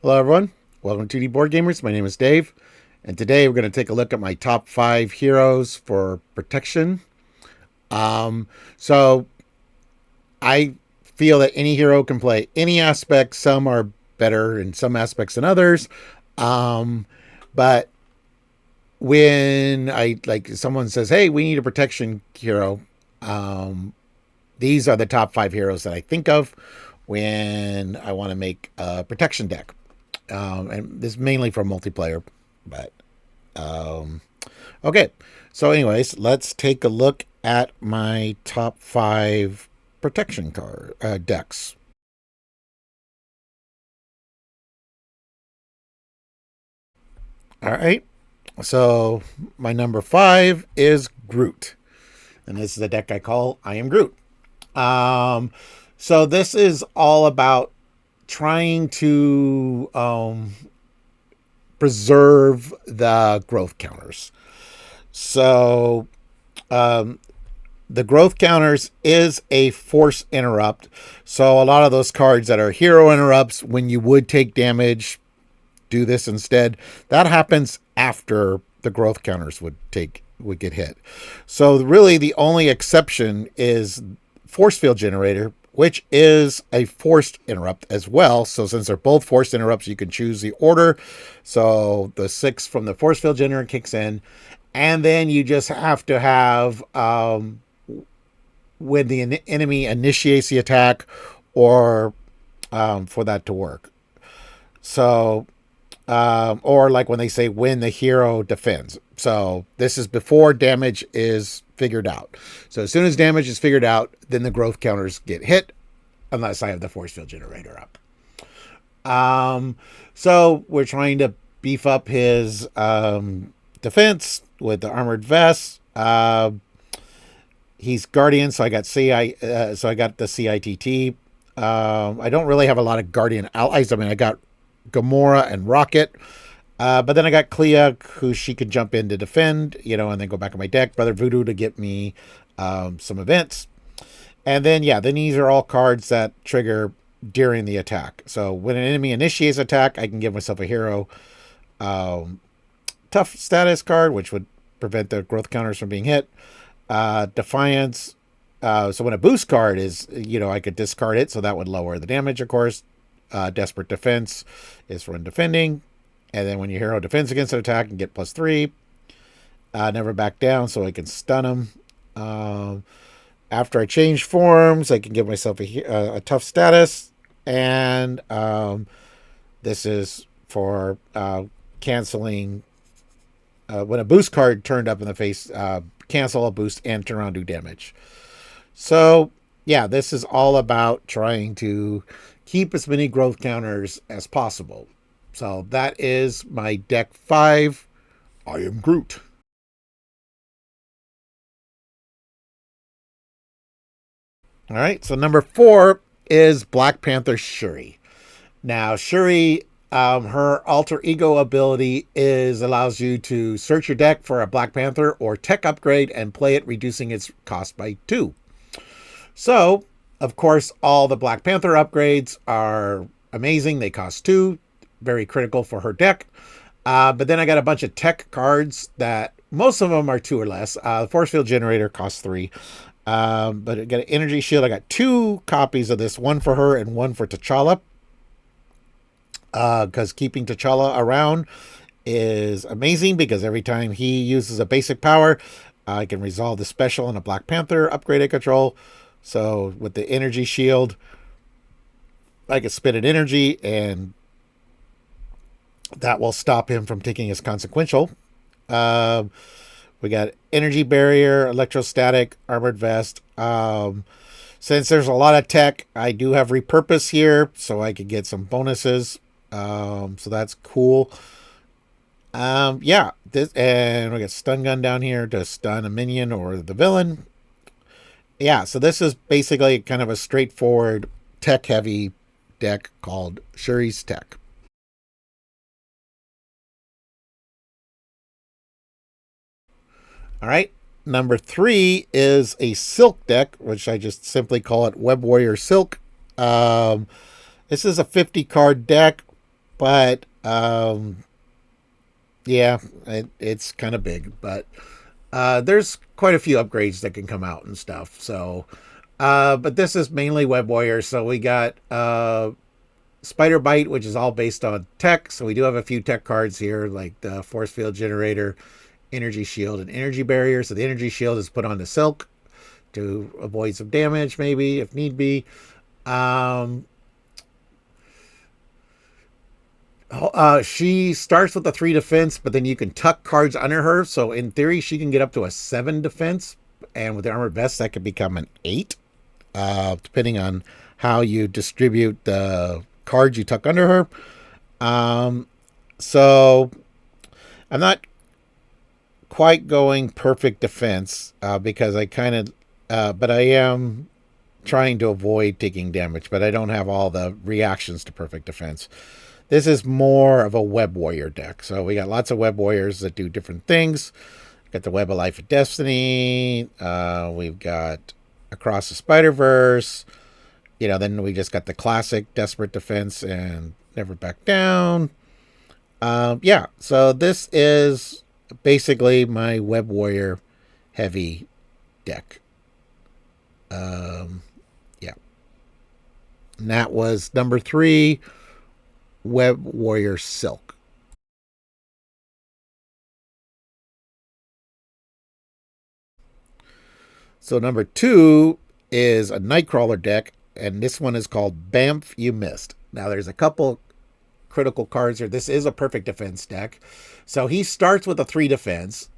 Hello, everyone. Welcome to the Board Gamers. My name is Dave, and today we're going to take a look at my top 5 heroes for protection. Um, so I feel that any hero can play any aspect. Some are better in some aspects than others. Um, but when someone says, "Hey, we need a protection hero," um, these are the top 5 heroes that I think of when I want to make a protection deck. And this is mainly for multiplayer, but um, okay. So, anyways, let's take a look at my top 5 protection decks. All right. So my number 5 is Groot, and this is a deck I call I Am Groot. Um, so this is all about trying to preserve the growth counters. So um, the growth counters is a force interrupt. So a lot of those cards that are hero interrupts, when you would take damage, do this instead. That happens after the growth counters would get hit. So really the only exception is force field generator, which is a forced interrupt as well. So since they're both forced interrupts, you can choose the order. So the 6 from the force field generator kicks in, and then you just have to have when the enemy initiates the attack, or for that to work. So or like when they say when the hero defends. So this is before damage is figured out. So as soon as damage is figured out, then the growth counters get hit, unless I have the force field generator up. So we're trying to beef up his defense with the armored vest. He's guardian, so I got so I got the CITT. I don't really have a lot of guardian allies. I mean, I got Gamora and Rocket. But then I got Clea, who she could jump in to defend, and then go back in my deck. Brother Voodoo to get me some events. And then, then these are all cards that trigger during the attack. So when an enemy initiates attack, I can give myself a hero tough status card, which would prevent the growth counters from being hit. Defiance. So when a boost card is, I could discard it, so that would lower the damage, of course. Desperate Defense is for when defending. And then when your hero defends against an attack, and get +3. Never back down, so I can stun him. After I change forms, I can give myself a tough status. And this is for canceling. When a boost card turned up in the face, cancel a boost and turn around and do damage. So, this is all about trying to keep as many growth counters as possible. So that is my deck 5. I am Groot. All right, so number 4 is Black Panther Shuri. Now, Shuri, her alter ego ability allows you to search your deck for a Black Panther or tech upgrade and play it, reducing its cost by 2. So, of course, all the Black Panther upgrades are amazing. They cost 2, very critical for her deck. But then I got a bunch of tech cards that most of them are 2 or less. The Force Field Generator costs 3. But I got an Energy Shield. I got 2 copies of this, one for her and one for T'Challa. Because keeping T'Challa around is amazing, because every time he uses a basic power, I can resolve the special on a Black Panther upgrade I control. So with the Energy Shield, I can spit an energy, and that will stop him from taking his consequential. We got Energy Barrier, Electrostatic, Armored Vest. Since there's a lot of tech, I do have Repurpose here, so I could get some bonuses. So that's cool. And we got Stun Gun down here to stun a minion or the villain. So this is basically kind of a straightforward tech-heavy deck called Shuri's Tech. All right. Number 3 is a Silk deck, which I just simply call it Web Warrior Silk. This is a 50 card deck. But yeah, it's kind of big. But there's quite a few upgrades that can come out and stuff. So, but this is mainly Web Warrior. So we got Spider Bite, which is all based on tech. So we do have a few tech cards here, like the Force Field Generator, Energy Shield, and Energy Barrier. So the Energy Shield is put on the Silk to avoid some damage, maybe if need be. Um, she starts with a 3 defense, but then you can tuck cards under her. So in theory, she can get up to a 7 defense, and with the armored vest, that could become an 8, depending on how you distribute the cards you tuck under her. So I'm not quite going perfect defense because I kind of, but I am trying to avoid taking damage, but I don't have all the reactions to perfect defense. This is more of a Web Warrior deck. So we got lots of Web Warriors that do different things. Got the Web of Life of Destiny. We've got Across the Spider-Verse. Then we just got the classic Desperate Defense and Never Back Down. Yeah, so this is basically my Web Warrior heavy deck. Yeah. And that was number 3, Web Warrior Silk. So number 2 is a Nightcrawler deck, and this one is called Bamf You Missed. Now there's a couple critical cards here. This is a perfect defense deck. So he starts with a 3 defense.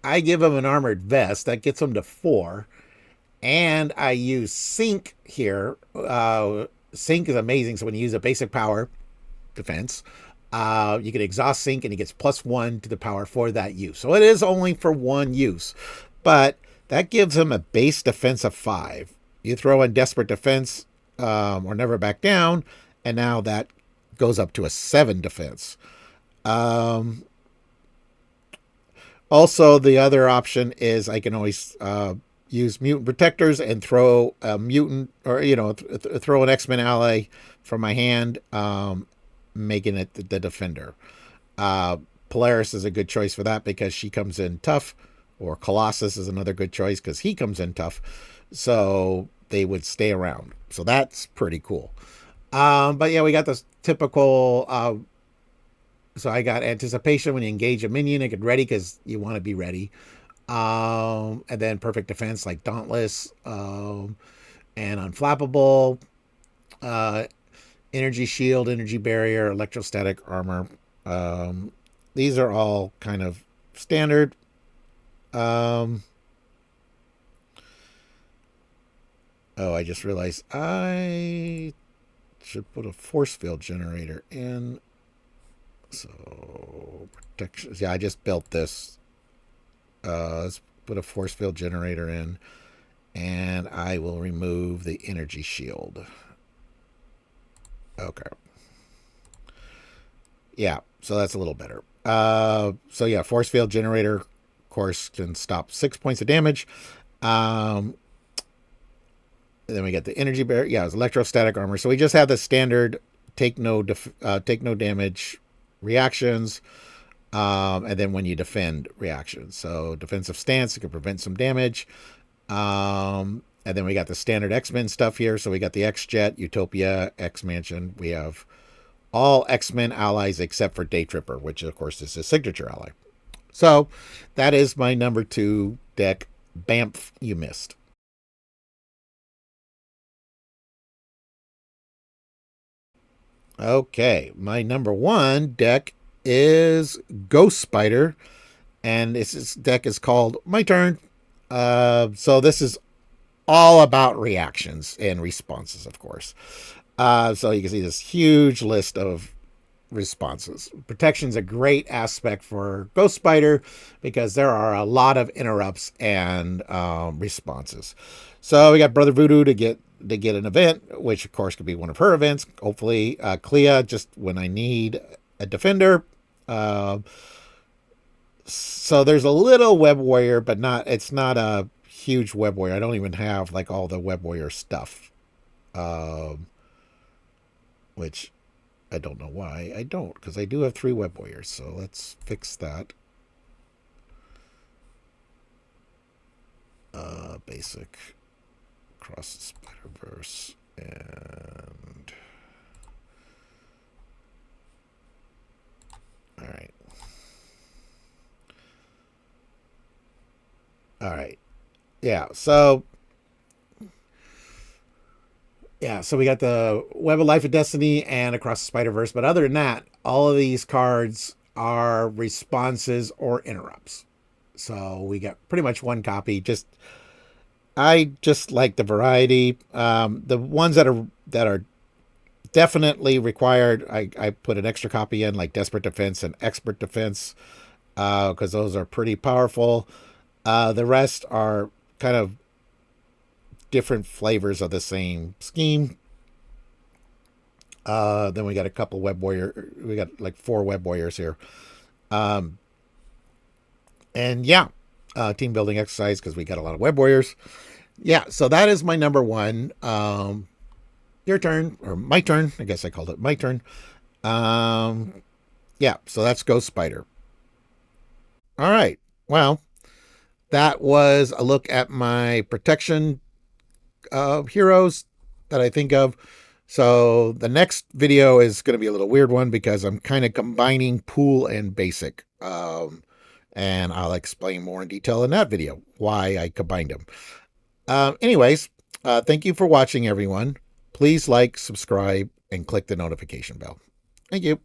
I give him an armored vest. That gets him to 4. And I use Sync here. Sync is amazing. So when you use a basic power defense, you can exhaust Sync and he gets +1 to the power for that use. So it is only for 1 use. But that gives him a base defense of 5. You throw in Desperate Defense or Never Back Down, and now that goes up to a 7 defense. Also, the other option is I can always use Mutant Protectors and throw a mutant, or throw an X-Men ally from my hand, making it the defender. Polaris is a good choice for that because she comes in tough, or Colossus is another good choice because he comes in tough. So they would stay around. So that's pretty cool. But yeah, we got this typical. So I got Anticipation when you engage a minion and get ready because you want to be ready. And then Perfect Defense like Dauntless and Unflappable. Energy Shield, Energy Barrier, Electrostatic Armor. These are all kind of standard. I just realized I should put a Force Field Generator in. So, protection. Yeah, I just built this. Let's put a Force Field Generator in. And I will remove the Energy Shield. Okay. Yeah, so that's a little better. So yeah, Force Field Generator, of course, can stop 6 points of damage. Then we get the Energy Barrier. Yeah, it's Electrostatic Armor. So we just have the standard take no damage reactions, and then when you defend reactions. So defensive stance, it can prevent some damage. And then we got the standard X-Men stuff here. So we got the X-Jet, Utopia, X-Mansion. We have all X-Men allies except for Day Tripper, which of course is his signature ally. So that is my number 2 deck, Bamf You Missed. Okay, my number 1 deck is Ghost Spider, and this deck is called My Turn. So this is all about reactions and responses, of course. So you can see this huge list of responses. Protection is a great aspect for Ghost Spider because there are a lot of interrupts and responses. So we got Brother Voodoo to get an event, which of course could be one of her events. Hopefully, Clea just when I need a defender. So there's a little Web Warrior, but it's not a huge Web Warrior. I don't even have like all the Web Warrior stuff, which I don't know why I don't, because I do have 3 web warriors. So let's fix that. Basic across the Spider-Verse and all right. All right. Yeah. So we got the Web of Life and Destiny and Across the Spider-Verse, but other than that, all of these cards are responses or interrupts. So we got pretty much one copy. I just like the variety. The ones that are definitely required, I put an extra copy in, like Desperate Defense and Expert Defense, because those are pretty powerful. The rest are kind of different flavors of the same scheme. Then we got a couple web warrior. We got like 4 web warriors here. And yeah, team building exercise because we got a lot of web warriors. Yeah, so that is my number one. Your turn, or my turn. I guess I called it my turn. Yeah, so that's Ghost Spider. All right. Well, that was a look at my protection heroes that I think of. So the next video is going to be a little weird one because I'm kind of combining pool and basic. And I'll explain more in detail in that video why I combined them. Anyways, thank you for watching, everyone. Please like, subscribe, and click the notification bell. Thank you.